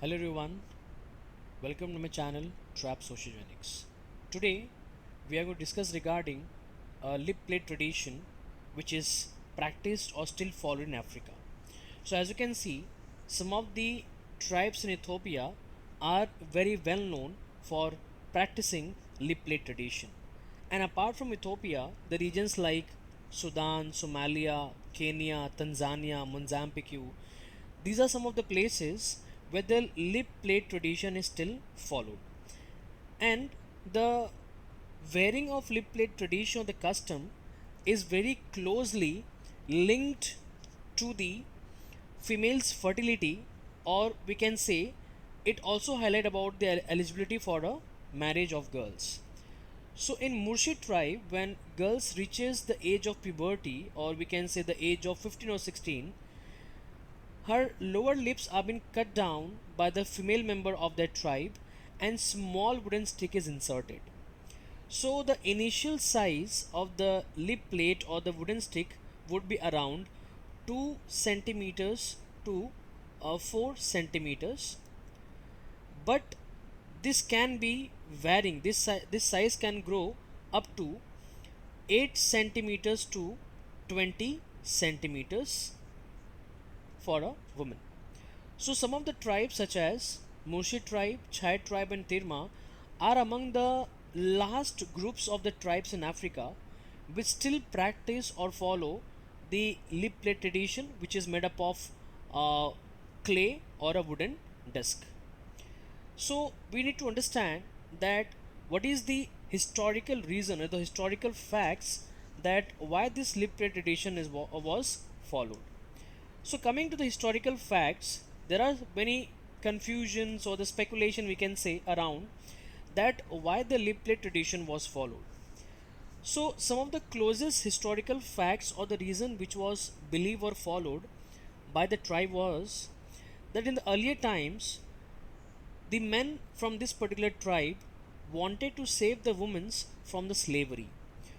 Hello everyone, welcome to my channel Trap Sociogenics. Today we are going to discuss regarding a lip plate tradition which is practiced or still followed in Africa. So as you can see, some of the tribes in Ethiopia are very well known for practicing lip plate tradition. And apart from Ethiopia, the regions like Sudan, Somalia, Kenya, Tanzania, Mozambique, these are some of the places where the lip plate tradition is still followed. And the wearing of lip plate tradition or the custom is very closely linked to the female's fertility, or we can say it also highlight about their eligibility for a marriage of girls. So in Mursi tribe, when girls reaches the age of puberty, or we can say the age of 15 or 16, her lower lips are being cut down by the female member of their tribe and small wooden stick is inserted. So the initial size of the lip plate or the wooden stick would be around 2 centimeters to 4 centimeters, but this can be varying. This size can grow up to 8 centimeters to 20 centimeters for a woman. So some of the tribes such as Murshi tribe, Chai tribe and Tirma are among the last groups of the tribes in Africa which still practice or follow the lip plate tradition, which is made up of uh, clay or a wooden disc. So we need to understand that what is the historical reason or the historical facts that why this lip plate tradition was followed. So coming to the historical facts, there are many confusions or the speculation we can say around that why the lip plate tradition was followed. So some of the closest historical facts or the reason which was believed or followed by the tribe was that in the earlier times the men from this particular tribe wanted to save the women from the slavery.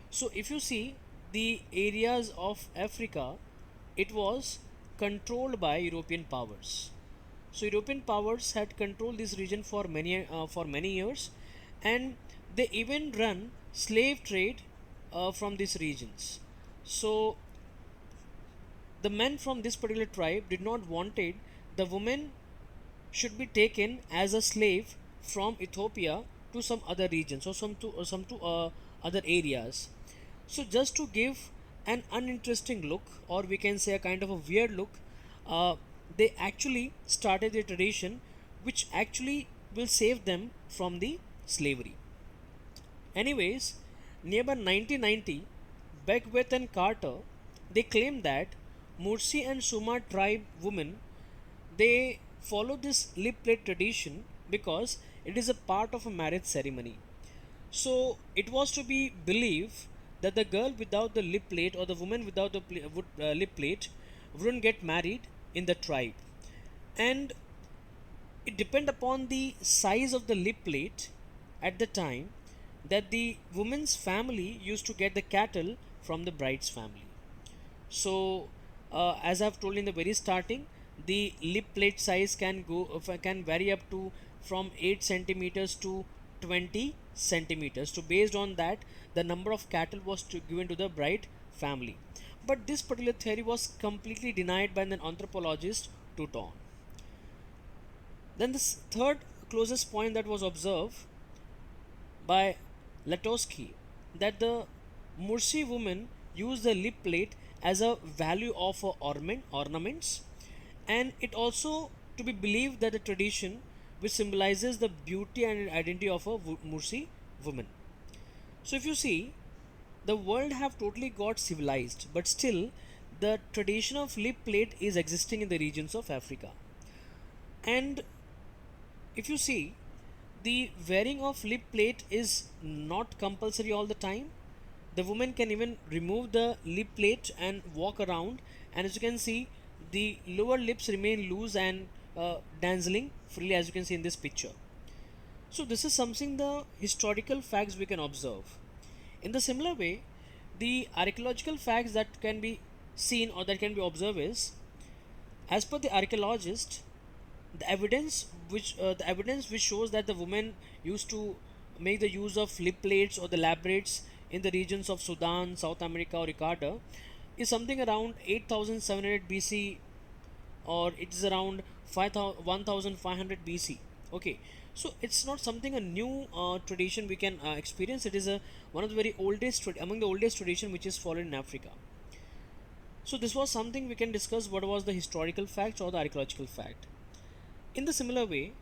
So if you see the areas of Africa, it was controlled by European powers. So European powers had controlled this region for many years, and they even run slave trade from these regions. So the men from this particular tribe did not wanted the women should be taken as a slave from Ethiopia to some other regions or some to other areas. So just to give an uninteresting look, or we can say a kind of a weird look, uh, they actually started a tradition which actually will save them from the slavery. Anyways, nearby 1990, Beckwith and Carter, they claim that Mursi and Suma tribe women, they follow this lip plate tradition because it is a part of a marriage ceremony. So it was to be believed that the girl without the lip plate or the woman without the lip plate wouldn't get married in the tribe, and it depend upon the size of the lip plate at the time that the woman's family used to get the cattle from the bride's family. So, as I've told in the very starting, the lip plate size can vary up to from 8 centimeters to 20 centimeters. So, based on that, the number of cattle was given to the bride family. But this particular theory was completely denied by an anthropologist, Tuton. Then this third closest point that was observed by Latosky, that the Mursi women use the lip plate as a value of ornaments, and it also to be believed that the tradition which symbolizes the beauty and identity of a Mursi woman. So if you see, the world have totally got civilized, but still the tradition of lip plate is existing in the regions of Africa. And if you see, the wearing of lip plate is not compulsory all the time. The woman can even remove the lip plate and walk around, and as you can see, the lower lips remain loose and dancing freely, as you can see in this picture. So this is something the historical facts we can observe. In the similar way, the archaeological facts that can be seen or that can be observed is, as per the archaeologist, The evidence which shows that the women used to make the use of lip plates or the labrates in the regions of Sudan, South America, or Ricarda is something around 8700 BC, or it is around 1500 BC. Okay, so it's not something a new tradition we can experience. It is a one of the very oldest among the oldest tradition which is followed in Africa. So this was something we can discuss what was the historical facts or the archaeological fact. In the similar way,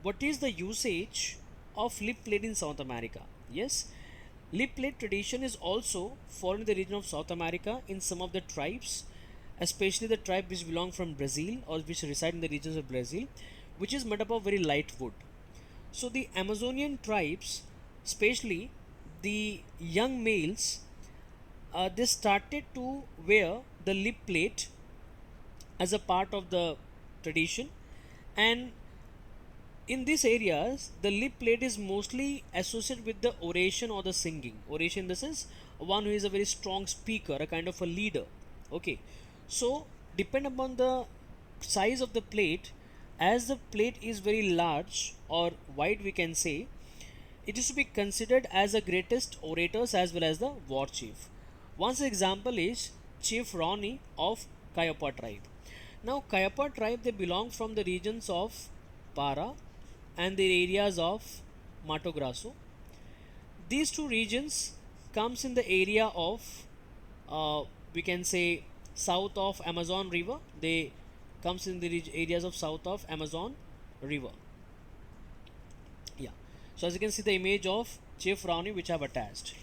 what is the usage of lip plate in South America? Yes, lip plate tradition is also found in the region of South America in some of the tribes, especially the tribe which belong from Brazil or which reside in the regions of Brazil, which is made up of very light wood. So the Amazonian tribes, especially the young males, they started to wear the lip plate as a part of the tradition, and in these areas the lip plate is mostly associated with the oration or the singing. Oration in the sense one who is a very strong speaker, a kind of a leader. Okay, so depend upon the size of the plate, as the plate is very large or wide we can say, it is to be considered as the greatest orators as well as the war chief. One example is Chief Ronnie of Kayapa tribe. Now Kayapa tribe, they belong from the regions of Para and the areas of Mato Grosso. These two regions comes in the area of we can say south of Amazon river. They comes in the areas of south of Amazon river. Yeah. So as you can see the image of Chief Ronnie which I have attached.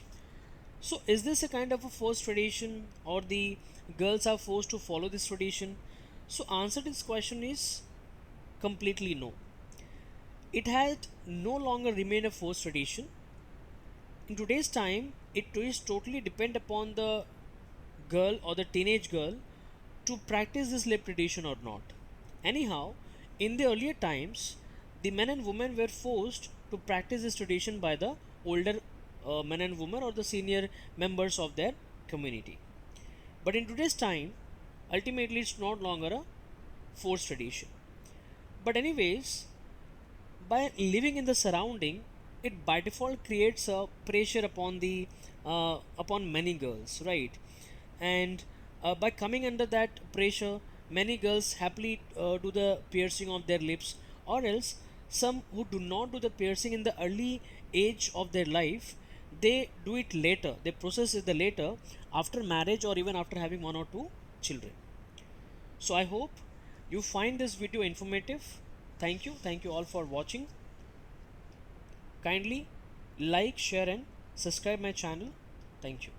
So is this a kind of a forced tradition, or the girls are forced to follow this tradition? So answer to this question is completely no. It had no longer remained a forced tradition. In today's time, it is totally depend upon the girl or the teenage girl to practice this lip tradition or not. Anyhow, in the earlier times, the men and women were forced to practice this tradition by the older men and women or the senior members of their community. But in today's time, ultimately it's not longer a forced tradition. But anyways, by living in the surrounding, it by default creates a pressure upon the upon many girls, right? And by coming under that pressure, many girls happily do the piercing of their lips, or else some who do not do the piercing in the early age of their life, they do it later, they process it the later, after marriage or even after having one or two children. So I hope you find this video informative. Thank you all for watching. Kindly like, share and subscribe my channel. Thank you.